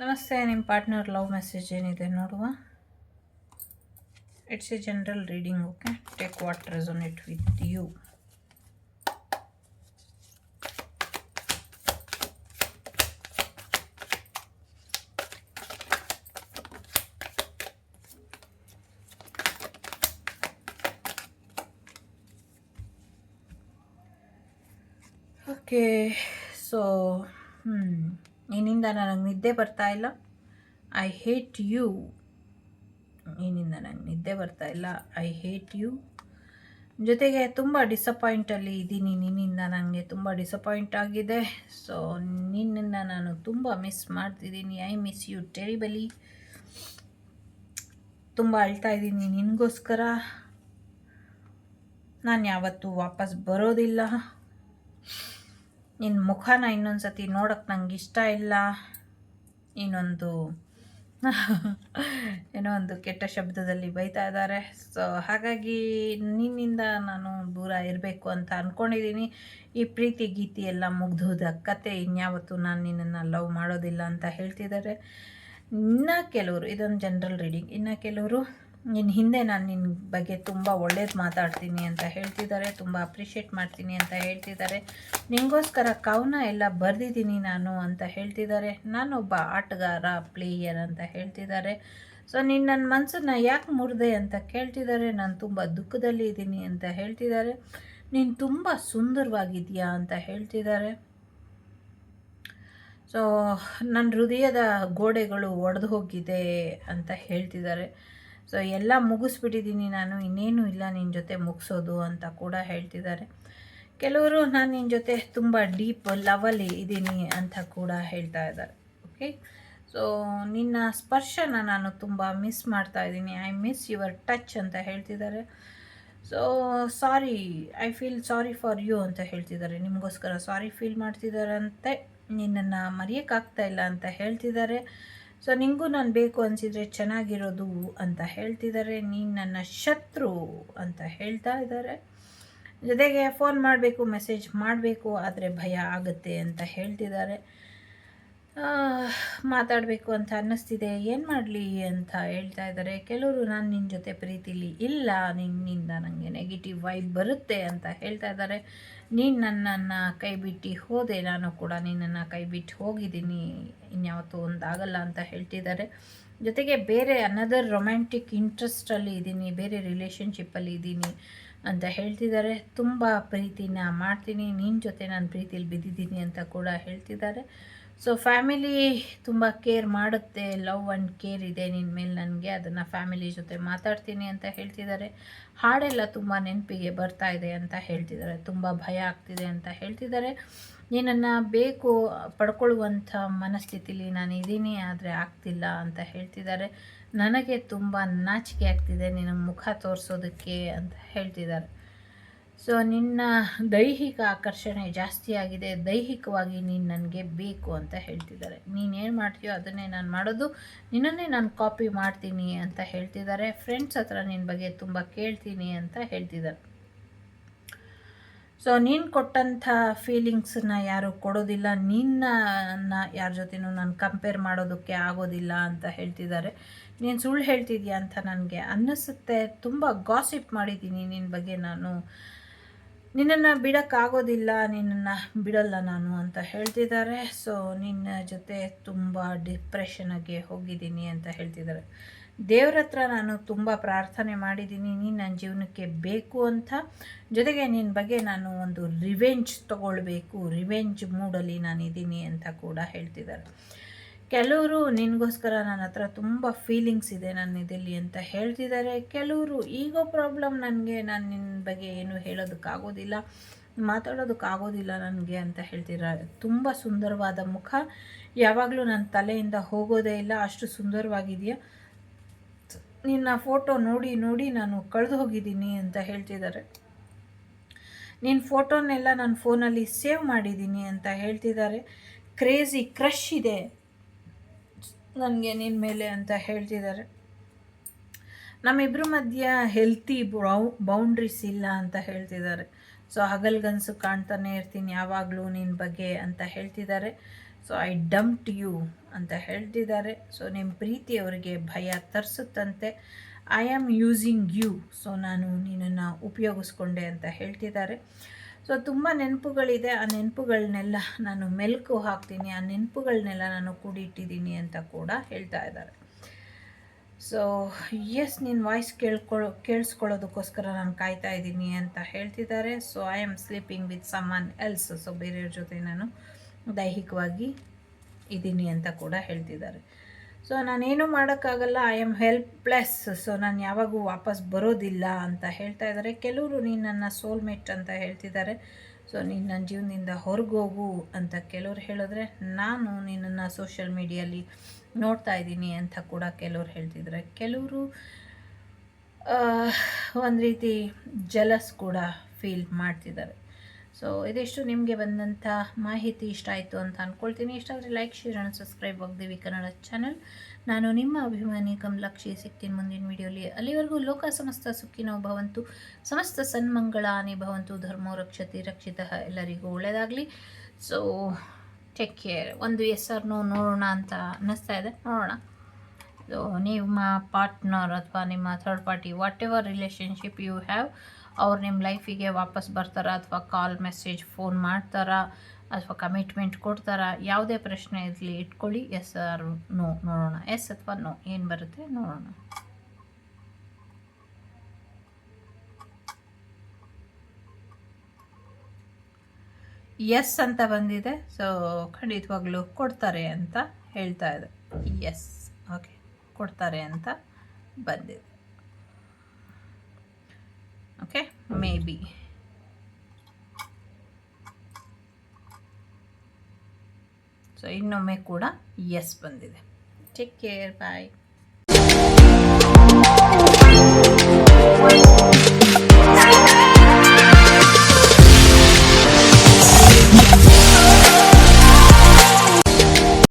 ನಮಸ್ತೆ. ನಿಮ್ಮ partner love message ಏನಿದೆ ನೋಡುವ. It's a general reading. Okay, take what resonate with you. Okay, so ನಿನ್ನಿಂದ ನನಗೆ ನಿದ್ದೆ ಬರ್ತಾ ಇಲ್ಲ. I hate you. ನಿನ್ನಿಂದ ನನಗೆ ನಿದ್ದೆ ಬರ್ತಾ ಇಲ್ಲ. I hate you. ಜೊತೆಗೆ ತುಂಬ ಡಿಸಪಾಯಿಂಟಲ್ಲಿ ಇದ್ದೀನಿ. ನಿನ್ನಿಂದ ನನಗೆ ತುಂಬ ಡಿಸಪಾಯಿಂಟ್ ಆಗಿದೆ. ಸೊ ನಿನ್ನನ್ನು ನಾನು ತುಂಬ ಮಿಸ್ ಮಾಡ್ತಿದ್ದೀನಿ. I miss you terribly. ತುಂಬ ಅಳ್ತಾ ಇದ್ದೀನಿ ನಿನಗೋಸ್ಕರ. ನಾನು ಯಾವತ್ತೂ ವಾಪಸ್ ಬರೋದಿಲ್ಲ. ನಿನ್ನ ಮುಖನ ಇನ್ನೊಂದು ಸತಿ ನೋಡೋಕ್ಕೆ ನಂಗೆ ಇಷ್ಟ ಇಲ್ಲ. ಏನೋ ಒಂದು ಕೆಟ್ಟ ಶಬ್ದದಲ್ಲಿ ಬೈತಾ ಇದ್ದಾರೆ. ಸೊ ಹಾಗಾಗಿ ನಿನ್ನಿಂದ ನಾನು ದೂರ ಇರಬೇಕು ಅಂತ ಅಂದ್ಕೊಂಡಿದ್ದೀನಿ. ಈ ಪ್ರೀತಿ ಗೀತಿ ಎಲ್ಲ ಮುಗ್ದೋದ ಕತೆ. ಇನ್ಯಾವತ್ತೂ ನಾನು ನಿನ್ನನ್ನು ಲವ್ ಮಾಡೋದಿಲ್ಲ ಅಂತ ಹೇಳ್ತಿದ್ದಾರೆ. ಇನ್ನು ಕೆಲವರು, ಇದೊಂದು ಜನರಲ್ ರೀಡಿಂಗ್, ಇನ್ನು ಕೆಲವರು ನಿನ್ನ ಹಿಂದೆ ನಾನು ನಿನ್ನ ಬಗ್ಗೆ ತುಂಬ ಒಳ್ಳೇದು ಮಾತಾಡ್ತೀನಿ ಅಂತ ಹೇಳ್ತಿದ್ದಾರೆ. ತುಂಬ ಅಪ್ರಿಷಿಯೇಟ್ ಮಾಡ್ತೀನಿ ಅಂತ ಹೇಳ್ತಿದ್ದಾರೆ. ನಿಮಗೋಸ್ಕರ ಕವನ ಎಲ್ಲ ಬರೆದಿದ್ದೀನಿ ನಾನು ಅಂತ ಹೇಳ್ತಿದ್ದಾರೆ. ನಾನೊಬ್ಬ ಆಟಗಾರ, ಪ್ಲೇಯರ್ ಅಂತ ಹೇಳ್ತಿದ್ದಾರೆ. ಸೊ ನೀನು ನನ್ನ ಮನಸ್ಸನ್ನು ಯಾಕೆ ಮುರಿದೆ ಅಂತ ಕೇಳ್ತಿದ್ದಾರೆ. ನಾನು ತುಂಬ ದುಃಖದಲ್ಲಿ ಇದ್ದೀನಿ ಅಂತ ಹೇಳ್ತಿದ್ದಾರೆ. ನೀನು ತುಂಬ ಸುಂದರವಾಗಿದೆಯಾ ಅಂತ ಹೇಳ್ತಿದ್ದಾರೆ. ಸೊ ನನ್ನ ಹೃದಯದ ಗೋಡೆಗಳು ಒಡೆದು ಹೋಗಿದೆ ಅಂತ ಹೇಳ್ತಿದ್ದಾರೆ. ಸೊ ಎಲ್ಲ ಮುಗಿಸ್ಬಿಟ್ಟಿದ್ದೀನಿ ನಾನು, ಇನ್ನೇನು ಇಲ್ಲ ನಿನ್ನ ಜೊತೆ ಮುಗಿಸೋದು ಅಂತ ಕೂಡ ಹೇಳ್ತಿದ್ದಾರೆ. ಕೆಲವರು ನಾನು ನಿನ್ನ ಜೊತೆ ತುಂಬ ಡೀಪ್ ಲವಲ್ಲಿ ಇದ್ದೀನಿ ಅಂತ ಕೂಡ ಹೇಳ್ತಾ ಇದ್ದಾರೆ. ಓಕೆ, ಸೊ ನಿನ್ನ ಸ್ಪರ್ಶನ ನಾನು ತುಂಬ ಮಿಸ್ ಮಾಡ್ತಾ ಇದ್ದೀನಿ. ಐ ಮಿಸ್ ಯುವರ್ ಟಚ್ ಅಂತ ಹೇಳ್ತಿದ್ದಾರೆ. So sorry, I feel sorry for you ಅಂತ ಹೇಳ್ತಿದ್ದಾರೆ. ನಿಮಗೋಸ್ಕರ ಸಾರಿ ಫೀಲ್ ಮಾಡ್ತಿದ್ದಾರಂತೆ. ನಿನ್ನನ್ನು ಮರೆಯೋಕ್ಕಾಗ್ತಾ ಇಲ್ಲ ಅಂತ ಹೇಳ್ತಿದ್ದಾರೆ. ಸೊ ನಿಮಗೂ ನಾನು ಬೇಕು ಅನಿಸಿದರೆ ಚೆನ್ನಾಗಿರೋದು ಅಂತ ಹೇಳ್ತಿದ್ದಾರೆ. ನೀನು ನನ್ನ ಶತ್ರು ಅಂತ ಹೇಳ್ತಾ ಇದ್ದಾರೆ. ಜೊತೆಗೆ ಫೋನ್ ಮಾಡಬೇಕು, ಮೆಸೇಜ್ ಮಾಡಬೇಕು, ಆದರೆ ಭಯ ಆಗುತ್ತೆ ಅಂತ ಹೇಳ್ತಿದ್ದಾರೆ. ಮಾತಾಡಬೇಕು ಅಂತ ಅನ್ನಿಸ್ತಿದೆ, ಏನು ಮಾಡಲಿ ಅಂತ ಹೇಳ್ತಾ ಇದ್ದಾರೆ. ಕೆಲವರು ನಾನು ನಿನ್ನ ಜೊತೆ ಪ್ರೀತಿಲಿ ಇಲ್ಲ, ನಿನ್ನಿಂದ ನನಗೆ ನೆಗೆಟಿವ್ ವೈಬ್ ಬರುತ್ತೆ ಅಂತ ಹೇಳ್ತಾ ಇದ್ದಾರೆ. ನೀನು ನನ್ನನ್ನು ಕೈ ಬಿಟ್ಟು ಹೋದೆ, ನಾನು ಕೂಡ ನಿನ್ನನ್ನು ಕೈ ಬಿಟ್ಟು ಹೋಗಿದ್ದೀನಿ, ಇನ್ಯಾವತ್ತೂ ಒಂದಾಗಲ್ಲ ಅಂತ ಹೇಳ್ತಿದ್ದಾರೆ. ಜೊತೆಗೆ ಬೇರೆ ಅನದರ್ ರೊಮ್ಯಾಂಟಿಕ್ ಇಂಟ್ರೆಸ್ಟಲ್ಲಿ ಇದ್ದೀನಿ, ಬೇರೆ ರಿಲೇಷನ್ಶಿಪ್ಪಲ್ಲಿ ಇದ್ದೀನಿ ಅಂತ ಹೇಳ್ತಿದ್ದಾರೆ. ತುಂಬ ಪ್ರೀತಿನ ಮಾಡ್ತೀನಿ, ನಿನ್ನ ಜೊತೆ ನಾನು ಪ್ರೀತಿಲಿ ಬಿದ್ದಿದ್ದೀನಿ ಅಂತ ಕೂಡ ಹೇಳ್ತಿದ್ದಾರೆ. ಸೊ ಫ್ಯಾಮಿಲಿ ತುಂಬ ಕೇರ್ ಮಾಡುತ್ತೆ, ಲವ್ ಆ್ಯಂಡ್ ಕೇರ್ ಇದೆ ನಿನ್ನ ಮೇಲೆ ನನಗೆ, ಅದನ್ನು ಫ್ಯಾಮಿಲಿ ಜೊತೆ ಮಾತಾಡ್ತೀನಿ ಅಂತ ಹೇಳ್ತಿದ್ದಾರೆ. ಹಾಡೆಲ್ಲ ತುಂಬ ನೆನಪಿಗೆ ಬರ್ತಾ ಇದೆ ಅಂತ ಹೇಳ್ತಿದ್ದಾರೆ. ತುಂಬ ಭಯ ಆಗ್ತಿದೆ ಅಂತ ಹೇಳ್ತಿದ್ದಾರೆ. ನೀನನ್ನು ಬೇಕು ಪಡ್ಕೊಳ್ಳುವಂಥ ಮನಸ್ಥಿತಿಲಿ ನಾನು ಇದ್ದೀನಿ, ಆದರೆ ಆಗ್ತಿಲ್ಲ ಅಂತ ಹೇಳ್ತಿದ್ದಾರೆ. ನನಗೆ ತುಂಬ ನಾಚಿಕೆ ಆಗ್ತಿದೆ ನಿನ್ನ ಮುಖ ತೋರಿಸೋದಕ್ಕೆ ಅಂತ ಹೇಳ್ತಿದ್ದಾರೆ. ಸೊ ನಿನ್ನ ದೈಹಿಕ ಆಕರ್ಷಣೆ ಜಾಸ್ತಿ ಆಗಿದೆ, ದೈಹಿಕವಾಗಿ ನೀನು ನನಗೆ ಬೇಕು ಅಂತ ಹೇಳ್ತಿದ್ದಾರೆ. ನೀನೇನು ಮಾಡ್ತೀಯೋ ಅದನ್ನೇ ನಾನು ಮಾಡೋದು, ನಿನ್ನನ್ನೇ ನಾನು ಕಾಪಿ ಮಾಡ್ತೀನಿ ಅಂತ ಹೇಳ್ತಿದ್ದಾರೆ. ಫ್ರೆಂಡ್ಸ್ ಹತ್ರ ನಿನ್ನ ಬಗ್ಗೆ ತುಂಬ ಕೇಳ್ತೀನಿ ಅಂತ ಹೇಳ್ತಿದ್ದಾರೆ. ಸೊ ನೀನು ಕೊಟ್ಟಂಥ ಫೀಲಿಂಗ್ಸನ್ನ ಯಾರು ಕೊಡೋದಿಲ್ಲ, ನಿನ್ನ ಯಾರ ಜೊತೆನೂ ನಾನು ಕಂಪೇರ್ ಮಾಡೋದಕ್ಕೆ ಆಗೋದಿಲ್ಲ ಅಂತ ಹೇಳ್ತಿದ್ದಾರೆ. ನೀನು ಸುಳ್ಳು ಹೇಳ್ತಿದ್ಯಾ ಅಂತ ನನಗೆ ಅನ್ನಿಸುತ್ತೆ. ತುಂಬ ಗಾಸಿಪ್ ಮಾಡಿದ್ದೀನಿ ನಿನ್ನ ಬಗ್ಗೆ ನಾನು, ನಿನ್ನನ್ನು ಬಿಡೋಕ್ಕಾಗೋದಿಲ್ಲ, ನಿನ್ನನ್ನು ಬಿಡಲ್ಲ ನಾನು ಅಂತ ಹೇಳ್ತಿದ್ದಾರೆ. ಸೊ ನಿನ್ನ ಜೊತೆ ತುಂಬ ಡಿಪ್ರೆಷನ್ಗೆ ಹೋಗಿದ್ದೀನಿ ಅಂತ ಹೇಳ್ತಿದ್ದಾರೆ. ದೇವ್ರ ಹತ್ರ ನಾನು ತುಂಬ ಪ್ರಾರ್ಥನೆ ಮಾಡಿದ್ದೀನಿ, ನೀನು ನನ್ನ ಜೀವನಕ್ಕೆ ಬೇಕು ಅಂತ. ಜೊತೆಗೆ ನಿನ್ನ ಬಗ್ಗೆ ನಾನು ಒಂದು ರಿವೆಂಜ್ ತೊಗೊಳ್ಬೇಕು, ರಿವೆಂಜ್ ಮೂಡಲ್ಲಿ ನಾನಿದ್ದೀನಿ ಅಂತ ಕೂಡ ಹೇಳ್ತಿದ್ದಾರೆ. ಕೆಲವರು ನಿನಗೋಸ್ಕರ ನನ್ನ ಹತ್ರ ತುಂಬ ಫೀಲಿಂಗ್ಸ್ ಇದೆ ನನ್ನ ಇದರಲ್ಲಿ ಅಂತ ಹೇಳ್ತಿದ್ದಾರೆ. ಕೆಲವರು ಈಗೋ ಪ್ರಾಬ್ಲಮ್ ನನಗೆ, ನಾನು ನಿನ್ನ ಬಗ್ಗೆ ಏನು ಹೇಳೋದಕ್ಕಾಗೋದಿಲ್ಲ, ಮಾತಾಡೋದಕ್ಕಾಗೋದಿಲ್ಲ ನನಗೆ ಅಂತ ಹೇಳ್ತಿದ್ದಾರೆ. ತುಂಬ ಸುಂದರವಾದ ಮುಖ, ಯಾವಾಗಲೂ ನನ್ನ ತಲೆಯಿಂದ ಹೋಗೋದೇ ಇಲ್ಲ, ಅಷ್ಟು ಸುಂದರವಾಗಿದೆಯಾ. ನಿನ್ನ ಫೋಟೋ ನೋಡಿ ನೋಡಿ ನಾನು ಕಳೆದು ಹೋಗಿದ್ದೀನಿ ಅಂತ ಹೇಳ್ತಿದ್ದಾರೆ. ನಿನ್ನ ಫೋಟೋನೆಲ್ಲ ನನ್ನ ಫೋನಲ್ಲಿ ಸೇವ್ ಮಾಡಿದ್ದೀನಿ ಅಂತ ಹೇಳ್ತಿದ್ದಾರೆ. ಕ್ರೇಜಿ ಕ್ರಶ್ ಇದೆ ನನಗೆ ನಿನ್ನ ಮೇಲೆ ಅಂತ ಹೇಳ್ತಿದ್ದಾರೆ. ನಮ್ಮಿಬ್ಬರ ಮಧ್ಯ ಹೆಲ್ತಿ ಬೌಂಡ್ರೀಸ್ ಇಲ್ಲ ಅಂತ ಹೇಳ್ತಿದ್ದಾರೆ. ಸೊ ಹಗಲ್ಗನಸು ಕಾಣ್ತಾನೆ ಇರ್ತೀನಿ ಯಾವಾಗಲೂ ನಿನ್ನ ಬಗ್ಗೆ ಅಂತ ಹೇಳ್ತಿದ್ದಾರೆ. ಸೊ ಐ ಡಂಪ್ಡ್ ಯು ಅಂತ ಹೇಳ್ತಿದ್ದಾರೆ. ಸೊ ನಿಮ್ಮ ಪ್ರೀತಿ ಅವರಿಗೆ ಭಯ ತರಿಸುತ್ತಂತೆ. I am using you, so ನಾನು ನಿನ್ನನ್ನು ಉಪಯೋಗಿಸ್ಕೊಂಡೆ ಅಂತ ಹೇಳ್ತಿದ್ದಾರೆ. ಸೊ ತುಂಬ ನೆನಪುಗಳಿದೆ, ಆ ನೆನಪುಗಳನ್ನೆಲ್ಲ ನಾನು ಮೆಲುಕು ಹಾಕ್ತೀನಿ, ಆ ನೆನಪುಗಳನ್ನೆಲ್ಲ ನಾನು ಕೂಡಿಟ್ಟಿದ್ದೀನಿ ಅಂತ ಕೂಡ ಹೇಳ್ತಾ ಇದ್ದಾರೆ. ಸೊ ಎಸ್, ನಿನ್ನ ವಾಯ್ಸ್ ಕೇಳಿಸ್ಕೊಳ್ಳೋದಕ್ಕೋಸ್ಕರ ನಾನು ಕಾಯ್ತಾ ಇದ್ದೀನಿ ಅಂತ ಹೇಳ್ತಿದ್ದಾರೆ. So I am sleeping with summon else, so ಬೇರೆಯವ್ರ ಜೊತೆ ನಾನು ದೈಹಿಕವಾಗಿ ಇದ್ದೀನಿ ಅಂತ ಕೂಡ ಹೇಳ್ತಿದ್ದಾರೆ. ಸೊ ನಾನೇನು ಮಾಡೋಕ್ಕಾಗಲ್ಲ, ಐ ಆಮ್ ಹೆಲ್ಪ್ಲೆಸ್, ಸೊ ನಾನು ಯಾವಾಗೂ ವಾಪಸ್ ಬರೋದಿಲ್ಲ ಅಂತ ಹೇಳ್ತಾ ಇದ್ದಾರೆ. ಕೆಲವರು ನೀನು ನನ್ನ ಸೋಲ್ಮೇಟ್ ಅಂತ ಹೇಳ್ತಿದ್ದಾರೆ. ಸೊ ನೀನು ನನ್ನ ಜೀವನದಿಂದ ಹೊರಗೋಗು ಅಂತ ಕೆಲವ್ರು ಹೇಳಿದ್ರೆ, ನಾನು ನಿನ್ನನ್ನು ಸೋಷಿಯಲ್ ಮೀಡಿಯಲ್ಲಿ ನೋಡ್ತಾ ಇದ್ದೀನಿ ಅಂತ ಕೂಡ ಕೆಲವ್ರು ಹೇಳ್ತಿದ್ದಾರೆ. ಕೆಲವರು ಒಂದು ರೀತಿ ಜಲಸ್ ಕೂಡ ಫೀಲ್ ಮಾಡ್ತಿದ್ದಾರೆ. ಸೊ ಇದಿಷ್ಟು ನಿಮಗೆ ಬಂದಂಥ ಮಾಹಿತಿ ಇಷ್ಟ ಆಯಿತು ಅಂತ ಅಂದ್ಕೊಳ್ತೀನಿ. ಇಷ್ಟ ಆದರೆ like, share and subscribe Vagdevi Kannada channel. ನಾನು ನಿಮ್ಮ ಅಭಿಮಾನಿ ಕಮಲಾಕ್ಷಿ, ಸಿಗ್ತೀನಿ ಮುಂದಿನ ವಿಡಿಯೋಲಿ. ಅಲ್ಲಿವರೆಗೂ ಲೋಕ ಸಮಸ್ತ ಸುಖಿನೋ ಭವಂತು, ಸಮಸ್ತ ಸನ್ಮಂಗಳಾನಿ ಭವಂತು, ಧರ್ಮೋ ರಕ್ಷತಿ ರಕ್ಷಿತಃ, ಎಲ್ಲರಿಗೂ ಒಳ್ಳೆಯದಾಗಲಿ. So take care. ಒಂದು ಎಸ್ ಆರ್ ನೋ ನೋಡೋಣ ಅಂತ ಅನ್ನಿಸ್ತಾ ಇದೆ, ನೋಡೋಣ. ಸೊ ನಿಮ್ಮ ಪಾರ್ಟ್ನರ್ ಅಥವಾ ನಿಮ್ಮ third party, whatever relationship you have, ಅವ್ರು ನಿಮ್ಮ ಲೈಫಿಗೆ ವಾಪಸ್ ಬರ್ತಾರಾ ಅಥವಾ ಕಾಲ್, ಮೆಸೇಜ್, ಫೋನ್ ಮಾಡ್ತಾರಾ ಅಥವಾ ಕಮಿಟ್ಮೆಂಟ್ ಕೊಡ್ತಾರಾ, ಯಾವುದೇ ಪ್ರಶ್ನೆ ಇರಲಿ ಇಟ್ಕೊಳ್ಳಿ. ಎಸ್ ಆರ್ ನೋ ನೋಡೋಣ. ಎಸ್ ಅಥವಾ ನೋ ಏನು ಬರುತ್ತೆ ನೋಡೋಣ. ಎಸ್ ಅಂತ ಬಂದಿದೆ. ಸೊ ಖಂಡಿತವಾಗ್ಲೂ ಕೊಡ್ತಾರೆ ಅಂತ ಹೇಳ್ತಾ ಇದೆ. ಎಸ್, ಓಕೆ, ಕೊಡ್ತಾರೆ ಅಂತ ಬಂದಿದೆ. Okay, may be. ಸೊ ಇನ್ನೊಮ್ಮೆ ಕೂಡ ಎಸ್ ಬಂದಿದೆ. ಟೇಕ್ ಕೇರ್, ಬಾಯ್.